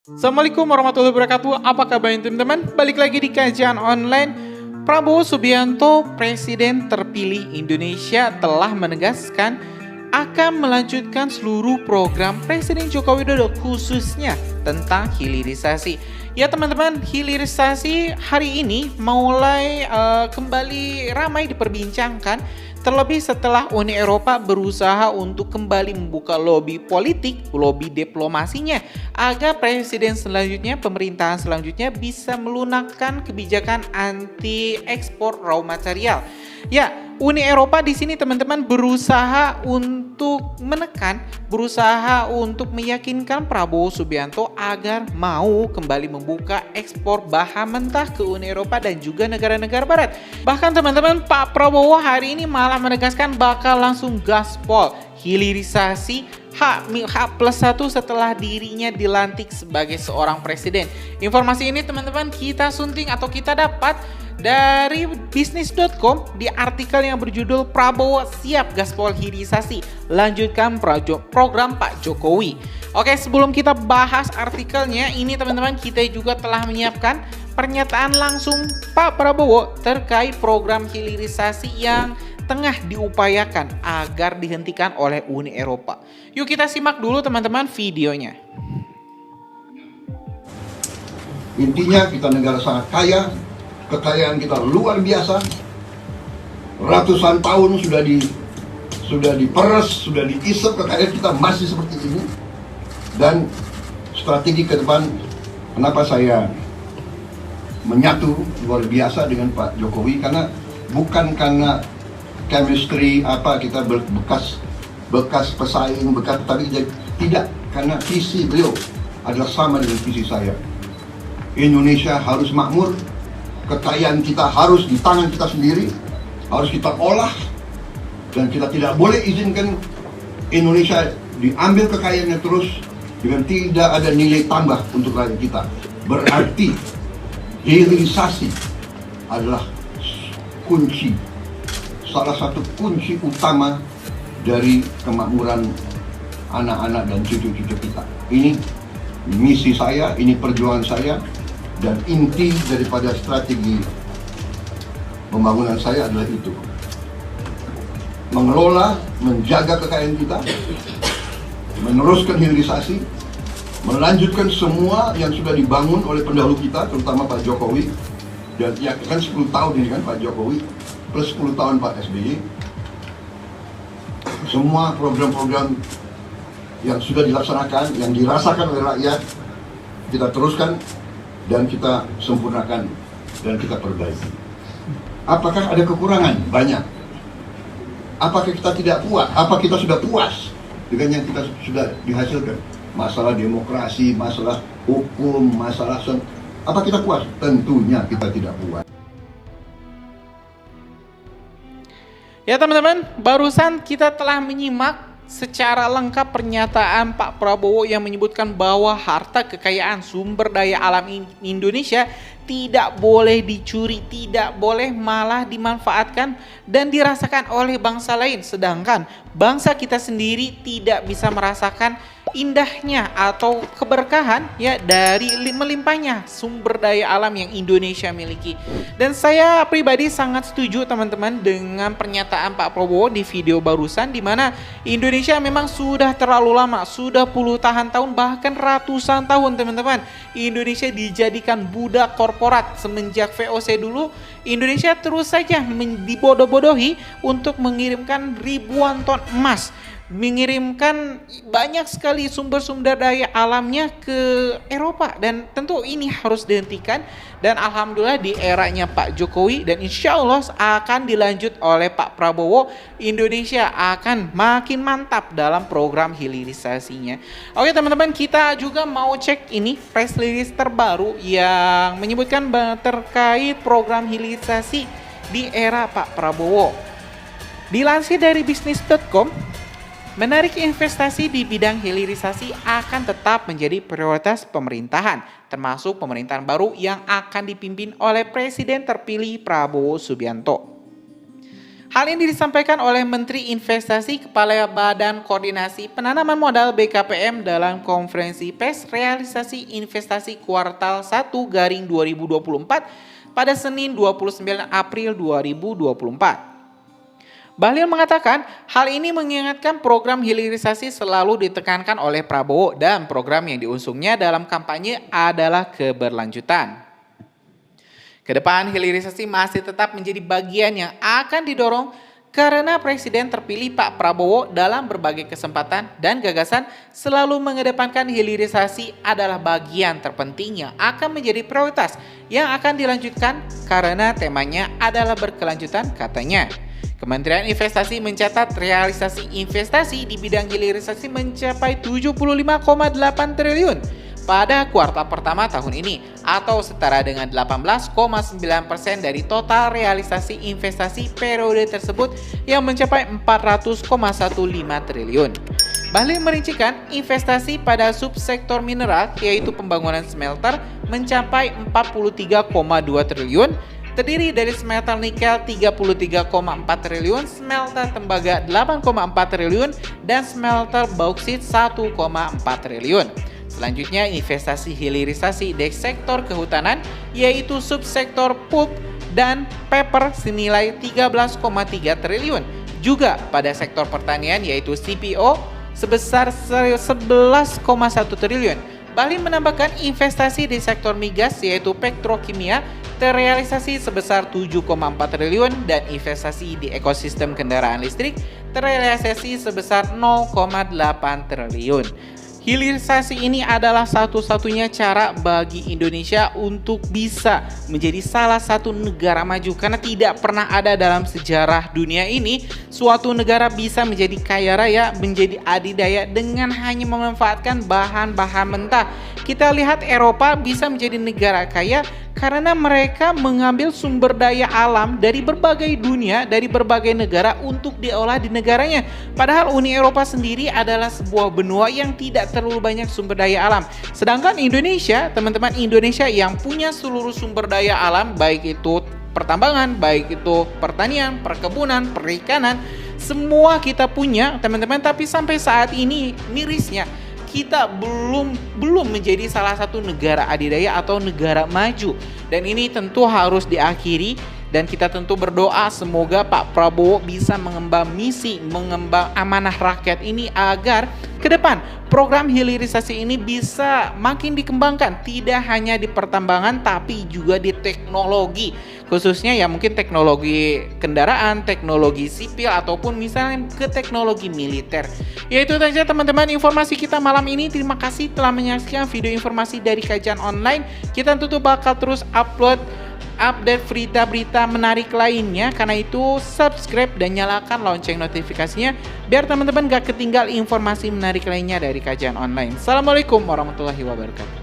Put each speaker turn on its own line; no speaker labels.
Assalamualaikum warahmatullahi wabarakatuh. Apa kabarnya teman-teman? Balik lagi di kajian online. Prabowo Subianto, Presiden terpilih Indonesia, telah menegaskan akan melanjutkan seluruh program Presiden Joko Widodo, khususnya tentang hilirisasi. Ya teman-teman, hilirisasi hari ini mulai kembali ramai diperbincangkan. Terlebih setelah Uni Eropa berusaha untuk kembali membuka lobi politik, lobi diplomasinya, agar presiden selanjutnya, pemerintahan selanjutnya bisa melunakkan kebijakan anti ekspor raw material. Ya, Uni Eropa di sini teman-teman berusaha untuk menekan, berusaha untuk meyakinkan Prabowo Subianto agar mau kembali membuka ekspor bahan mentah ke Uni Eropa dan juga negara-negara barat. Bahkan teman-teman, Pak Prabowo hari ini malah menegaskan bakal langsung gaspol hilirisasi H+1 setelah dirinya dilantik sebagai seorang presiden. Informasi ini teman-teman kita sunting atau kita dapat dari bisnis.com di artikel yang berjudul Prabowo siap gaspol hilirisasi, lanjutkan program Pak Jokowi. Oke, sebelum kita bahas artikelnya, ini teman-teman kita juga telah menyiapkan pernyataan langsung Pak Prabowo terkait program hilirisasi yang tengah diupayakan agar dihentikan oleh Uni Eropa. Yuk kita simak dulu teman-teman videonya.
Intinya kita negara sangat kaya, kekayaan kita luar biasa. Ratusan tahun sudah diperes, sudah diisep, kekayaan kita masih seperti ini. Dan strategi ke depan, kenapa saya menyatu luar biasa dengan Pak Jokowi, karena bukan karena chemistry kita bekas pesaing, tapi tidak, karena visi beliau adalah sama dengan visi saya. Indonesia harus makmur, kekayaan kita harus di tangan kita sendiri, harus kita olah, dan kita tidak boleh izinkan Indonesia diambil kekayaannya terus dengan tidak ada nilai tambah untuk rakyat kita. Berarti hilirisasi adalah kunci, salah satu kunci utama dari kemakmuran anak-anak dan cucu-cucu kita. Ini misi saya, ini perjuangan saya, dan inti daripada strategi pembangunan saya adalah itu. Mengelola, menjaga kekayaan kita, meneruskan hilirisasi, melanjutkan semua yang sudah dibangun oleh pendahulu kita, terutama Pak Jokowi. Dan ya kan 10 tahun ini kan Pak Jokowi, plus 10 tahun Pak SBY. Semua program-program yang sudah dilaksanakan, yang dirasakan oleh rakyat, kita teruskan dan kita sempurnakan dan kita perbaiki. Apakah ada kekurangan? Banyak. Apakah kita tidak puas? Apa kita sudah puas dengan yang kita sudah dihasilkan? Masalah demokrasi, masalah hukum, apa kita puas? Tentunya kita tidak puas.
Ya teman-teman, barusan kita telah menyimak secara lengkap pernyataan Pak Prabowo yang menyebutkan bahwa harta kekayaan sumber daya alam Indonesia tidak boleh dicuri, tidak boleh malah dimanfaatkan dan dirasakan oleh bangsa lain. Sedangkan bangsa kita sendiri tidak bisa merasakan indahnya atau keberkahan ya dari melimpahnya sumber daya alam yang Indonesia miliki. Dan saya pribadi sangat setuju teman-teman dengan pernyataan Pak Prabowo di video barusan, di mana Indonesia memang sudah terlalu lama, sudah puluhan tahun bahkan ratusan tahun teman-teman, Indonesia dijadikan budak korporat. Semenjak VOC dulu Indonesia terus saja dibodoh-bodohi untuk mengirimkan ribuan ton emas, mengirimkan banyak sekali sumber-sumber daya alamnya ke Eropa, dan tentu ini harus dihentikan. Dan alhamdulillah di eranya Pak Jokowi dan insya Allah akan dilanjut oleh Pak Prabowo, Indonesia akan makin mantap dalam program hilirisasinya. Oke teman-teman, kita juga mau cek ini press release terbaru yang menyebutkan terkait program hilirisasi di era Pak Prabowo. Dilansir dari bisnis.com, menarik investasi di bidang hilirisasi akan tetap menjadi prioritas pemerintahan, termasuk pemerintahan baru yang akan dipimpin oleh Presiden terpilih Prabowo Subianto. Hal ini disampaikan oleh Menteri Investasi Kepala Badan Koordinasi Penanaman Modal BKPM dalam konferensi pers realisasi investasi kuartal 1/2024 pada Senin 29 April 2024. Bahlil mengatakan hal ini mengingatkan program hilirisasi selalu ditekankan oleh Prabowo dan program yang diusungnya dalam kampanye adalah keberlanjutan. Kedepan hilirisasi masih tetap menjadi bagian yang akan didorong karena Presiden terpilih Pak Prabowo dalam berbagai kesempatan dan gagasan selalu mengedepankan hilirisasi adalah bagian terpenting yang akan menjadi prioritas yang akan dilanjutkan karena temanya adalah berkelanjutan katanya. Kementerian Investasi mencatat realisasi investasi di bidang hilirisasi mencapai 75,8 triliun pada kuartal pertama tahun ini atau setara dengan 18,9% dari total realisasi investasi periode tersebut yang mencapai 400,15 triliun. Bahlil merincikan investasi pada subsektor mineral yaitu pembangunan smelter mencapai 43,2 triliun, terdiri dari smelter nikel 33,4 triliun, smelter tembaga 8,4 triliun, dan smelter bauksit 1,4 triliun. Selanjutnya investasi hilirisasi di sektor kehutanan yaitu subsektor pulp dan paper senilai 13,3 triliun. Juga pada sektor pertanian yaitu CPO sebesar 11,1 triliun. Bahlil menambahkan investasi di sektor migas yaitu petrokimia terrealisasi sebesar 7,4 triliun dan investasi di ekosistem kendaraan listrik terrealisasi sebesar 0,8 triliun. Hilirisasi ini adalah satu-satunya cara bagi Indonesia untuk bisa menjadi salah satu negara maju karena tidak pernah ada dalam sejarah dunia ini suatu negara bisa menjadi kaya raya, menjadi adidaya dengan hanya memanfaatkan bahan-bahan mentah. Kita lihat Eropa bisa menjadi negara kaya karena mereka mengambil sumber daya alam dari berbagai dunia, dari berbagai negara untuk diolah di negaranya. Padahal Uni Eropa sendiri adalah sebuah benua yang tidak terlalu banyak sumber daya alam. Sedangkan Indonesia, teman-teman, Indonesia yang punya seluruh sumber daya alam, baik itu pertambangan, baik itu pertanian, perkebunan, perikanan, semua kita punya, teman-teman. Tapi sampai saat ini mirisnya kita belum menjadi salah satu negara adidaya atau negara maju. Dan ini tentu harus diakhiri dan kita tentu berdoa semoga Pak Prabowo bisa mengemban misi, mengemban amanah rakyat ini agar ke depan program hilirisasi ini bisa makin dikembangkan tidak hanya di pertambangan tapi juga di teknologi, khususnya ya mungkin teknologi kendaraan, teknologi sipil ataupun misalnya ke teknologi militer. Ya itu saja teman-teman informasi kita malam ini. Terima kasih telah menyaksikan video informasi dari Kajian Online. Kita tentu bakal terus upload update berita-berita menarik lainnya. Karena itu subscribe dan nyalakan lonceng notifikasinya biar teman-teman gak ketinggal informasi menarik lainnya dari Kajian Online. Assalamualaikum warahmatullahi wabarakatuh.